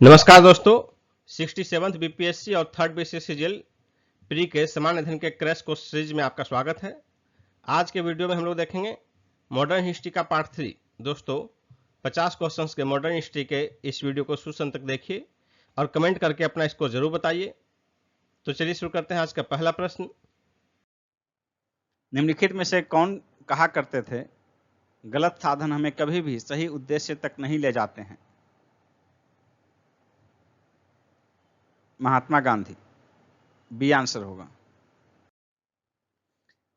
नमस्कार दोस्तों, 67th BPSC और थर्ड बीसीएससी जेल प्री के सामान्य अध्ययन के क्रैश कोर्स सीरीज में आपका स्वागत है। आज के वीडियो में हम लोग देखेंगे मॉडर्न हिस्ट्री का पार्ट 3। दोस्तों 50 क्वेश्चंस के मॉडर्न हिस्ट्री के इस वीडियो को शुरू तक देखिए और कमेंट करके अपना स्कोर जरूर बताइए। तो चलिए शुरू करते हैं आज का पहला प्रश्न। निम्नलिखित में से कौन कहा करते थे, गलत साधन हमें कभी भी सही उद्देश्य तक नहीं ले जाते हैं? महात्मा गांधी। बी आंसर होगा।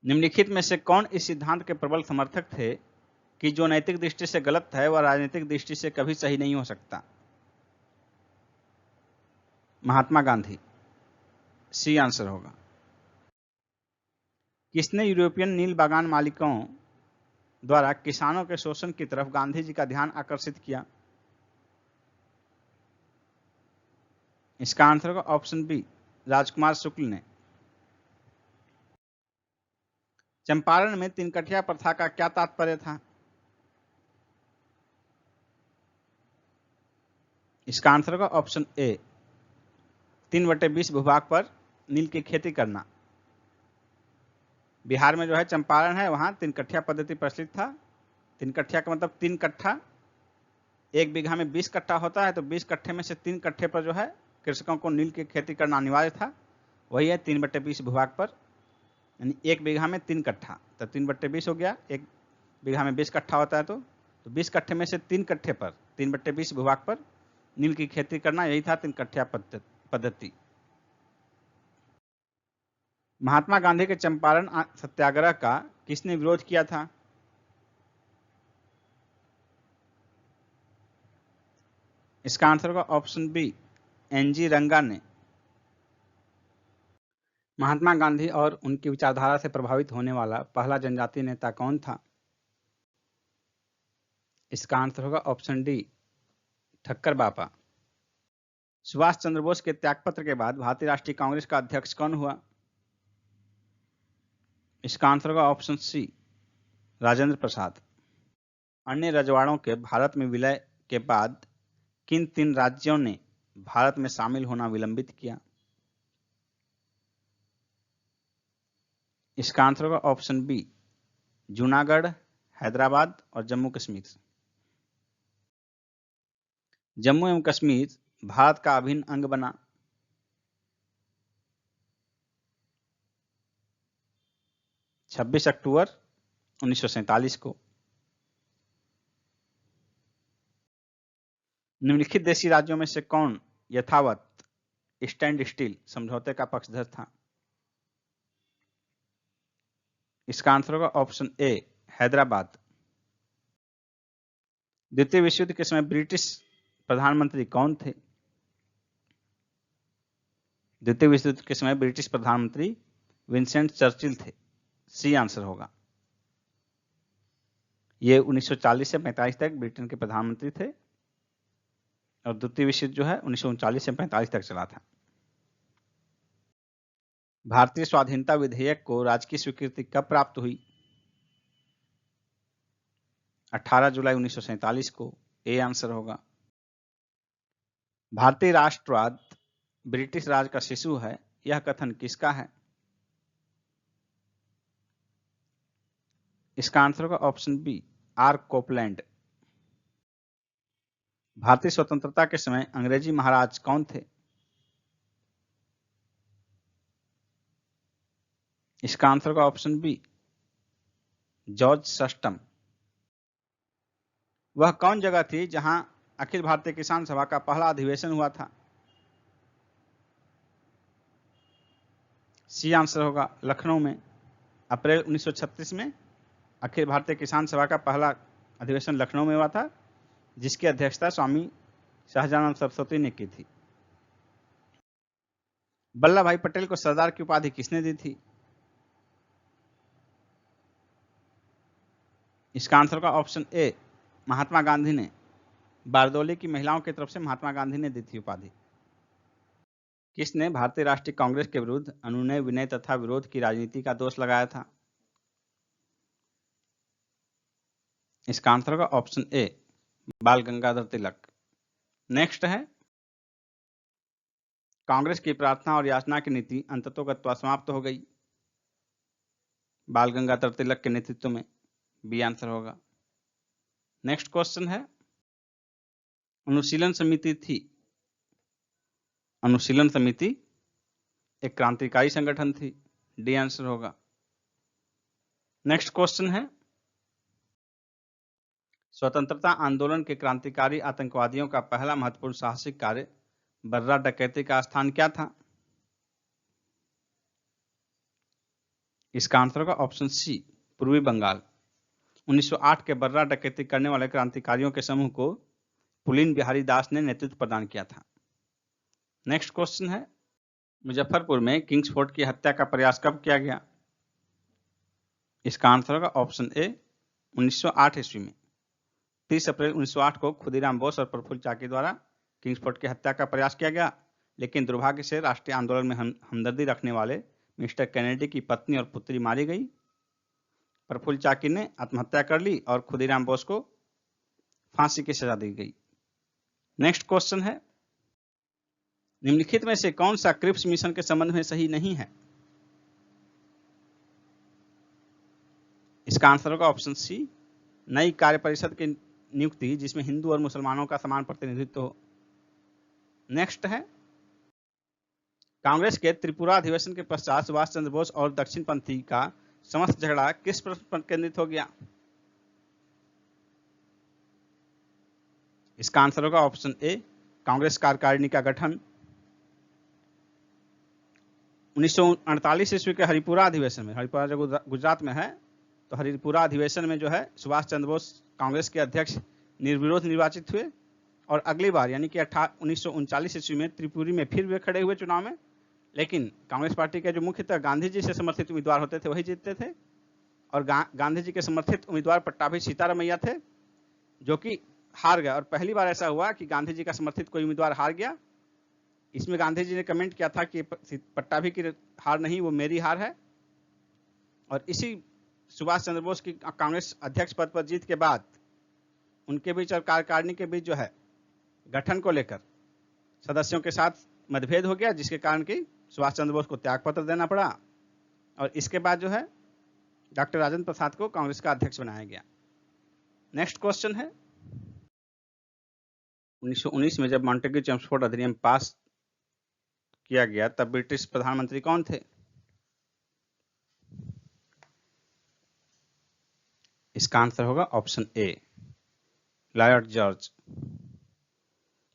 निम्नलिखित में से कौन इस सिद्धांत के प्रबल समर्थक थे कि जो नैतिक दृष्टि से गलत है वह राजनीतिक दृष्टि से कभी सही नहीं हो सकता? महात्मा गांधी। सी आंसर होगा। किसने यूरोपियन नील बागान मालिकों द्वारा किसानों के शोषण की तरफ गांधी जी का ध्यान आकर्षित किया? इसका आंसर होगा ऑप्शन बी, राजकुमार शुक्ल ने। चंपारण में तीन कठिया प्रथा का क्या तात्पर्य था? इसका आंसर होगा ऑप्शन ए, 3/20 भूभाग पर नील की खेती करना। बिहार में जो है चंपारण है, वहां 3 कठिया पद्धति प्रचलित था। 3 कठिया का मतलब 3 कट्ठा, 1 बीघा में 20 कट्ठा होता है, तो 20 कट्ठे में से 3 कट्ठे पर जो है कृषकों को नील की खेती करना अनिवार्य था। वही है 3/20 भूभाग पर, यानी 1 बीघा में 3 कट्ठा, तो 3/20 हो गया। 1 बीघा में 20 कट्ठा होता है, तो 20 कट्ठे में से 3 कट्ठे पर 3/20 भूभाग पर नील की खेती करना, यही था 3 कट्ठिया पद्धति। महात्मा गांधी के चंपारण सत्याग्रह का किसने विरोध किया था? इसका आंसर होगा ऑप्शन बी, एनजी रंगा ने। महात्मा गांधी और उनकी विचारधारा से प्रभावित होने वाला पहला जनजातीय नेता कौन था? इसका आंसर होगा ऑप्शन डी, ठक्कर बापा। सुभाष चंद्र बोस के त्यागपत्र के बाद भारतीय राष्ट्रीय कांग्रेस का अध्यक्ष कौन हुआ? इसका आंसर होगा ऑप्शन सी, राजेंद्र प्रसाद। अन्य रजवाड़ों के भारत में विलय के बाद किन 3 राज्यों ने भारत में शामिल होना विलंबित किया? इसका आंसर होगा ऑप्शन बी, जूनागढ़, हैदराबाद और जम्मू कश्मीर। जम्मू एवं कश्मीर भारत का अभिन्न अंग बना। अक्टूबर 1947 को। निम्नलिखित देशी राज्यों में से कौन यथावत स्टैंड स्टिल समझौते का पक्षधर था? इसका आंसर होगा ऑप्शन ए, हैदराबाद। द्वितीय विश्व युद्ध के समय ब्रिटिश प्रधानमंत्री कौन थे? द्वितीय विश्व युद्ध के समय ब्रिटिश प्रधानमंत्री विंसेंट चर्चिल थे। सी आंसर होगा। ये 1940 से 45 तक ब्रिटेन के प्रधानमंत्री थे और द्वितीय विश्व युद्ध जो है 1939 से 45 तक चला था। भारतीय स्वाधीनता विधेयक को राजकीय स्वीकृति कब प्राप्त हुई? 18 जुलाई 1947 को। ए आंसर होगा। भारतीय राष्ट्रवाद ब्रिटिश राज का शिशु है, यह कथन किसका है? इसका आंसर होगा ऑप्शन बी, आर कोपलैंड। भारतीय स्वतंत्रता के समय अंग्रेजी महाराज कौन थे? इसका आंसर होगा ऑप्शन बी, जॉर्ज सस्टम। वह कौन जगह थी जहां अखिल भारतीय किसान सभा का पहला अधिवेशन हुआ था? सी आंसर होगा, लखनऊ में। अप्रैल 1936 में अखिल भारतीय किसान सभा का पहला अधिवेशन लखनऊ में हुआ था, जिसकी अध्यक्षता स्वामी शाहजानंद सरस्वती ने की थी। वल्लभ भाई पटेल को सरदार की उपाधि किसने दी थी? इसका आंसर होगा ऑप्शन ए, महात्मा गांधी ने। बारदौली की महिलाओं की तरफ से महात्मा गांधी ने दी थी उपाधि। किसने भारतीय राष्ट्रीय कांग्रेस के विरुद्ध अनुनय, विनय तथा विरोध की राजनीति का दोष लगाया था? इसका आंसर होगा ऑप्शन ए, बाल गंगाधर तिलक। नेक्स्ट है कांग्रेस की प्रार्थना और याचना की नीति अंततोगत्वा समाप्त हो गई बाल गंगाधर तिलक के नेतृत्व में। बी आंसर होगा। नेक्स्ट क्वेश्चन है, अनुशीलन समिति थी। अनुशीलन समिति एक क्रांतिकारी संगठन थी। डी आंसर होगा। नेक्स्ट क्वेश्चन है, स्वतंत्रता आंदोलन के क्रांतिकारी आतंकवादियों का पहला महत्वपूर्ण साहसिक कार्य बर्रा डकैती का स्थान क्या था? इसका आंसर होगा ऑप्शन सी, पूर्वी बंगाल। 1908 के बर्रा डकैती करने वाले क्रांतिकारियों के समूह को पुलिन बिहारी दास ने नेतृत्व प्रदान किया था। नेक्स्ट क्वेश्चन है, मुजफ्फरपुर में किंग्स फोर्ट की हत्या का प्रयास कब किया गया? इसका आंसर होगा ऑप्शन ए, 1908 ईस्वी में। 30 अप्रैल 1908 को खुदीराम बोस और प्रफुल्ल चाकी द्वारा किंग्स फोर्ट की हत्या का प्रयास किया गया, लेकिन दुर्भाग्य से राष्ट्रीय आंदोलन में हमदर्दी रखने वाले मिस्टर कैनेडी की पत्नी और पुत्री मारी गई। प्रफुल्ल चाकी ने आत्महत्या कर ली और खुदीराम बोस को फांसी की सजा दी गई। नेक्स्ट क्वेश्चन है, निम्नलिखित में से कौन सा क्रिप्स मिशन के संबंध में सही नहीं है? इसका आंसर होगा ऑप्शन सी, नई कार्य परिषद की नियुक्ति जिसमें हिंदू और मुसलमानों का समान प्रतिनिधित्व हो। नेक्स्ट है, कांग्रेस के त्रिपुरा अधिवेशन के पश्चात सुभाष चंद्र बोस और दक्षिणपंथी का समस्त झगड़ा किस प्रश्न पर केंद्रित हो गया? इसका आंसर होगा ऑप्शन ए, कांग्रेस कार्यकारिणी का गठन। 1948 ईस्वी के हरिपुरा अधिवेशन में, हरिपुरा जो गुजरात में है, तो हरिपुरा अधिवेशन में जो है सुभाष चंद्र बोस कांग्रेस के अध्यक्ष निर्विरोध निर्वाचित हुए और अगली बार यानी कि 1939 ईस्वी में त्रिपुरी में फिर वे खड़े हुए चुनाव में, लेकिन कांग्रेस पार्टी के जो मुख्यतः गांधी जी से समर्थित उम्मीदवार होते थे वही जीतते थे और गांधी जी के समर्थित उम्मीदवार पट्टाभी सीतारामैया थे जो कि हार गए। और पहली बार ऐसा हुआ कि गांधी जी का समर्थित कोई उम्मीदवार हार गया। इसमें गांधी जी ने कमेंट किया था कि पट्टाभी की हार नहीं, वो मेरी हार है। और इसी सुभाष चंद्र बोस की कांग्रेस अध्यक्ष पद पर जीत के बाद उनके बीच और कार्यकारिणी के बीच जो है गठन को लेकर सदस्यों के साथ मतभेद हो गया, जिसके कारण कि सुभाष चंद्र बोस को त्यागपत्र देना पड़ा और इसके बाद जो है डॉक्टर राजेंद्र प्रसाद को कांग्रेस का अध्यक्ष बनाया गया। नेक्स्ट क्वेश्चन है, 1919 में जब मॉन्टेग्यू चेम्सफोर्ड अधिनियम पास किया गया तब ब्रिटिश प्रधानमंत्री कौन थे? इसका आंसर होगा option A, Lord George.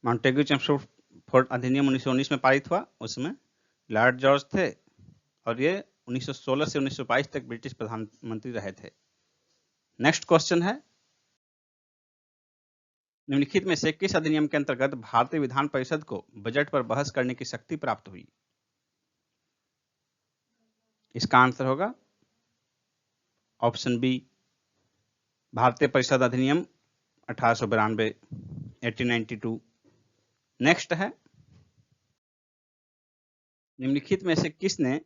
Montagu Chelmsford अधिनियम 1919 में पारित हुआ, उसमें लॉर्ड जॉर्ज थे और ये 1916 से 1922 तक ब्रिटिश प्रधानमंत्री रहे थे। नेक्स्ट क्वेश्चन है, निम्नलिखित में से किस अधिनियम के अंतर्गत भारतीय विधान परिषद को बजट पर बहस करने की शक्ति प्राप्त हुई? इसका आंसर होगा ऑप्शन बी, भारतीय परिषद अधिनियम 1892 1892। नेक्स्ट है, निम्नलिखित में से किसने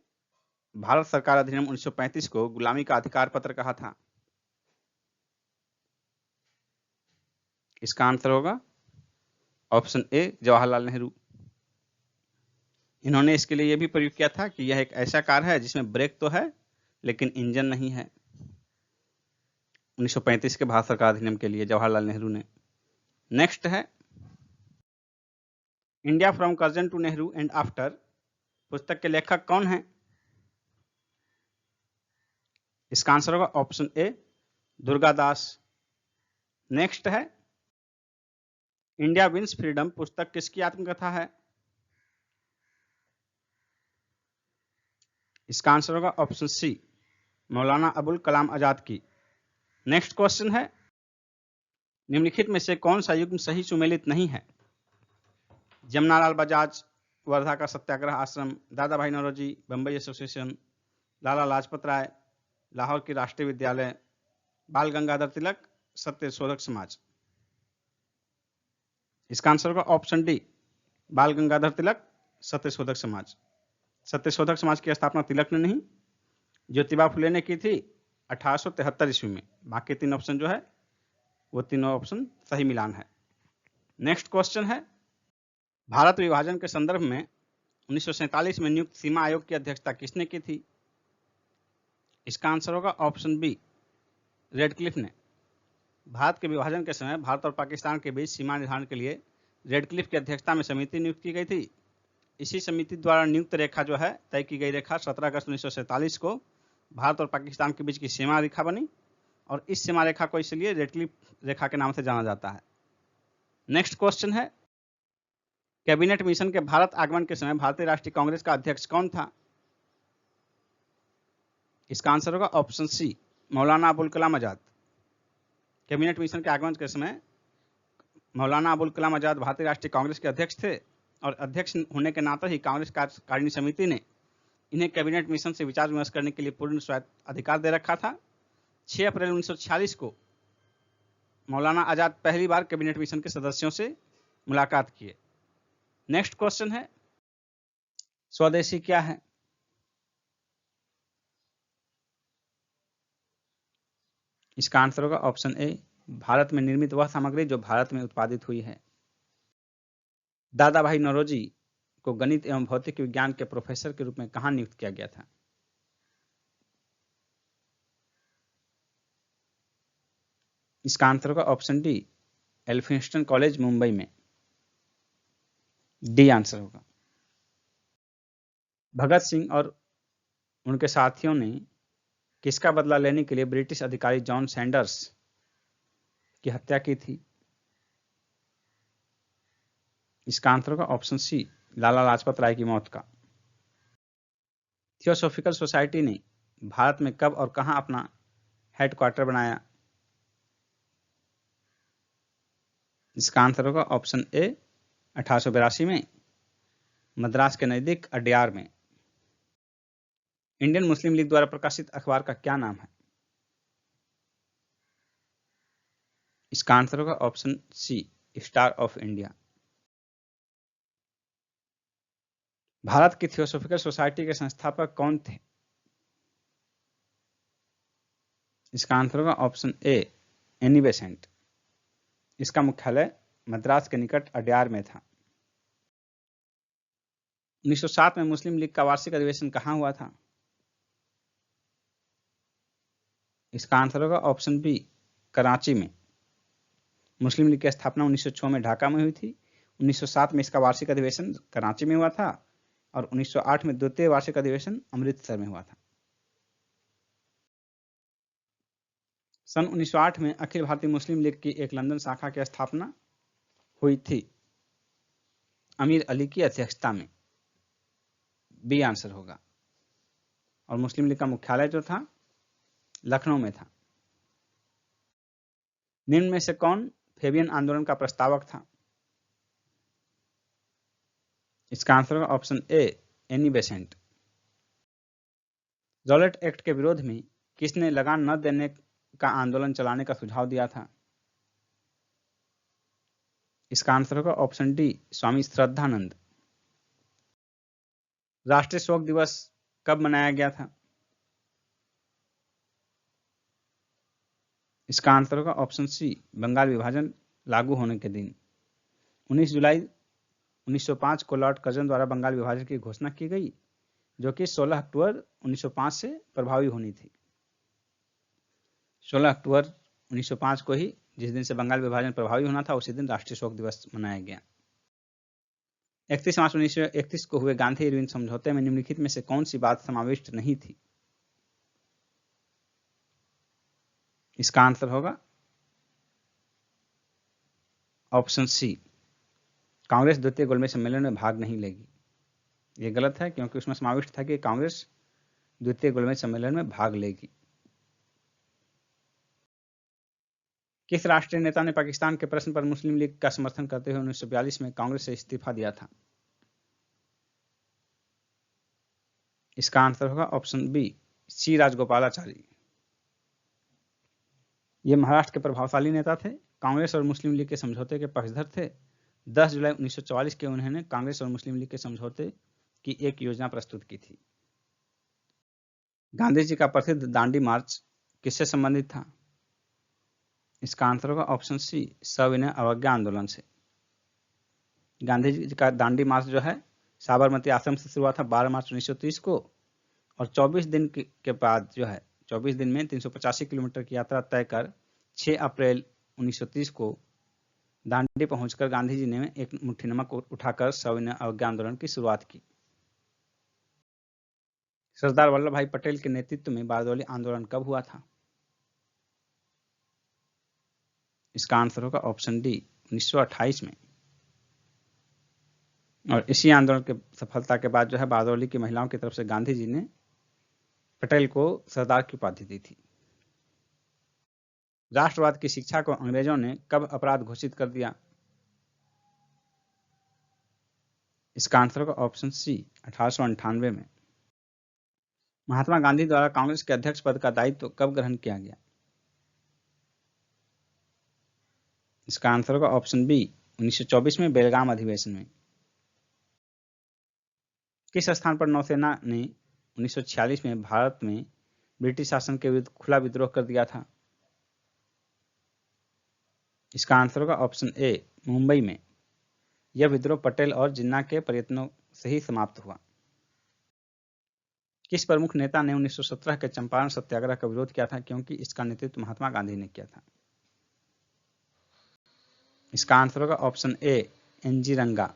भारत सरकार अधिनियम 1935 को गुलामी का अधिकार पत्र कहा था? इसका आंसर होगा ऑप्शन ए, जवाहरलाल नेहरू। इन्होंने इसके लिए यह भी प्रयोग किया था कि यह एक ऐसा कार है जिसमें ब्रेक तो है लेकिन इंजन नहीं है। 1935 के भारत सरकार अधिनियम के लिए जवाहरलाल नेहरू ने। नेक्स्ट है, India from Curzon to Nehru and after पुस्तक के लेखक कौन है? इसका आंसर होगा ऑप्शन ए, दुर्गादास। नेक्स्ट है, इंडिया विंस फ्रीडम पुस्तक किसकी आत्मकथा है? इसका आंसर होगा ऑप्शन सी, मौलाना अबुल कलाम आजाद की। नेक्स्ट क्वेश्चन है, निम्नलिखित में से कौन सा युग्म सही सुमेलित नहीं है? जमनालाल बजाज, वर्धा का सत्याग्रह आश्रम, दादा भाई नौरोजी, बम्बई एसोसिएशन, लाला लाजपत राय, लाहौर की राष्ट्रीय विद्यालय, बाल गंगाधर तिलक, सत्य शोधक समाज। इसका आंसर होगा ऑप्शन डी, बाल गंगाधर तिलक, सत्य शोधक समाज। सत्य शोधक समाज की स्थापना तिलक ने नहीं, ज्योतिबा फुले ने की थी 1873 ईस्वी में। बाकी तीन ऑप्शन जो है वो तीनों ऑप्शन सही मिलान है। नेक्स्ट क्वेश्चन है, भारत विभाजन के संदर्भ में 1947 में नियुक्त सीमा आयोग की अध्यक्षता किसने की थी? इसका आंसर होगा ऑप्शन बी, रेडक्लिफ ने। भारत के विभाजन के समय भारत और पाकिस्तान के बीच सीमा निर्धारण के लिए रेडक्लिफ की अध्यक्षता में समिति नियुक्त की गई थी। इसी समिति द्वारा नियुक्त रेखा जो है, तय की गई रेखा 17 अगस्त 1947 को भारत और पाकिस्तान के बीच की सीमा रेखा बनी और इस सीमा रेखा को इसलिए रेडक्लिफ रेखा के नाम से जाना जाता है। नेक्स्ट क्वेश्चन है, कैबिनेट मिशन के भारत आगमन के समय भारतीय राष्ट्रीय कांग्रेस का अध्यक्ष कौन था? इसका आंसर होगा ऑप्शन सी, मौलाना अबुल कलाम आजाद। कैबिनेट मिशन के आगमन के समय मौलाना अबुल कलाम आजाद भारतीय राष्ट्रीय कांग्रेस के अध्यक्ष थे और अध्यक्ष होने के नाते ही कांग्रेस कार्यकारिणी समिति ने इन्हें कैबिनेट मिशन से विचार विमर्श करने के लिए पूर्ण स्वायत्त अधिकार दे रखा था। 6 अप्रैल 1946 को मौलाना आजाद पहली बार कैबिनेट मिशन के सदस्यों से मुलाकात किए। नेक्स्ट क्वेश्चन है, स्वदेशी क्या है? इसका आंसर होगा ऑप्शन ए, भारत में निर्मित वह सामग्री जो भारत में उत्पादित हुई है। दादा भाई नौरोजी को गणित एवं भौतिक विज्ञान के प्रोफेसर के रूप में कहां नियुक्त किया गया था? इसका आंसर होगा option D, Elphinstone college Mumbai में। डी आंसर होगा। भगत सिंह और उनके साथियों ने किसका बदला लेने के लिए ब्रिटिश अधिकारी जॉन सैंडर्स की हत्या की थी? इसका आंसर होगा ऑप्शन सी, लाला लाजपत राय की मौत का। थियोसॉफिकल सोसाइटी ने भारत में कब और कहां अपना हेडक्वार्टर बनाया? इसका आंसर होगा ऑप्शन ए, 1882 में मद्रास के नजदीक अड्यार में। इंडियन मुस्लिम लीग द्वारा प्रकाशित अखबार का क्या नाम है? इसका आंसर होगा option C, star of India. Bharat की थियोसॉफिकल सोसाइटी के संस्थापक कौन थे? इसका आंसर होगा ऑप्शन ए, एनी बेसेंट। इसका मुख्यालय मद्रास के निकट अड्यार में था। 1907 में मुस्लिम लीग का वार्षिक अधिवेशन कहां हुआ था? इसका आंसर होगा ऑप्शन बी, कराची में। मुस्लिम लीग की स्थापना 1906 में ढाका में हुई थी। 1907 में इसका वार्षिक अधिवेशन कराची में हुआ था और 1908 में द्वितीय वार्षिक अधिवेशन अमृतसर में हुआ था। सन 1908 में अखिल भारतीय मुस्लिम लीग की एक लंदन शाखा की स्थापना हुई थी, अमीर अली की अध्यक्षता में। बी आंसर होगा। और मुस्लिम लीग का मुख्यालय जो था लखनऊ में था। निम्न में से कौन फेबियन आंदोलन का प्रस्तावक था? इसका आंसर होगा ऑप्शन ए, एनी बेसेंट। रॉलेट एक्ट के विरोध में किसने लगान न देने का आंदोलन चलाने का सुझाव दिया था? इसका आंसर होगा ऑप्शन डी, स्वामी श्रद्धानंद। राष्ट्रीय शोक दिवस कब मनाया गया था? इसका आंसर होगा ऑप्शन सी, बंगाल विभाजन लागू होने के दिन। 19 जुलाई 1905 को लॉर्ड कर्जन द्वारा बंगाल विभाजन की घोषणा की गई, जो कि 16 अक्टूबर 1905 से प्रभावी होनी थी। 16 अक्टूबर 1905 को ही, जिस दिन से बंगाल विभाजन प्रभावी होना था, उसी दिन राष्ट्रीय शोक दिवस मनाया गया। 31 मार्च 1931 को हुए गांधी इरविन समझौते में निम्नलिखित में से कौन सी बात समाविष्ट नहीं थी? इसका आंसर होगा ऑप्शन सी, कांग्रेस द्वितीय गोलमेज सम्मेलन में भाग नहीं लेगी। यह गलत है, क्योंकि उसमें समाविष्ट था कि कांग्रेस द्वितीय गोलमेज सम्मेलन में भाग लेगी। किस राष्ट्रीय नेता ने पाकिस्तान के प्रश्न पर मुस्लिम लीग का समर्थन करते हुए 1942 में कांग्रेस से इस्तीफा दिया था? इसका आंसर होगा ऑप्शन बी, सी राजगोपालाचारी। ये महाराष्ट्र के प्रभावशाली नेता थे, कांग्रेस और मुस्लिम लीग के समझौते के पक्षधर थे। 10 जुलाई 1944 के उन्होंने कांग्रेस और मुस्लिम लीग के समझौते की एक योजना प्रस्तुत की थी। गांधी जी का प्रसिद्ध दांडी मार्च किससे संबंधित था? इसका आंसर होगा ऑप्शन सी, सविनय अवज्ञा आंदोलन से। गांधी जी का दांडी मार्च जो है साबरमती आश्रम से शुरू हुआ था 12 मार्च 1930 को, और 24 दिन के बाद जो है 24 दिन में 385 किलोमीटर की यात्रा तय कर 6 अप्रैल 1930 को दांडी पहुंचकर गांधी जी ने एक मुट्ठी नमक उठाकर सविनय अवज्ञा आंदोलन की शुरुआत की। सरदार वल्लभ भाई पटेल के नेतृत्व में बारदौली आंदोलन कब हुआ था? इसका आंसर होगा ऑप्शन डी, 1928 में। और इसी आंदोलन के सफलता के बाद जो है बारदौली की महिलाओं की तरफ से गांधी जी ने पटेल को सरदार की उपाधि दी थी। राष्ट्रवाद की शिक्षा को अंग्रेजों ने कब अपराध घोषित कर दिया? इसका आंसर होगा ऑप्शन सी, 1898 में। महात्मा गांधी द्वारा कांग्रेस के अध्यक्ष पद का दायित्व कब ग्रहण किया गया? इसका आंसर होगा ऑप्शन बी, 1924 में बेलगाम अधिवेशन में। किस स्थान पर नौसेना ने 1946 में भारत में ब्रिटिश शासन के विरुद्ध खुला विद्रोह कर दिया था? इसका आंसर होगा ऑप्शन ए, मुंबई में। यह विद्रोह पटेल और जिन्ना के प्रयत्नों से ही समाप्त हुआ। किस प्रमुख नेता ने 1917 के चंपारण सत्याग्रह का विरोध किया था, क्योंकि इसका नेतृत्व महात्मा गांधी ने किया था? इसका आंसर होगा ऑप्शन ए, एनजी रंगा।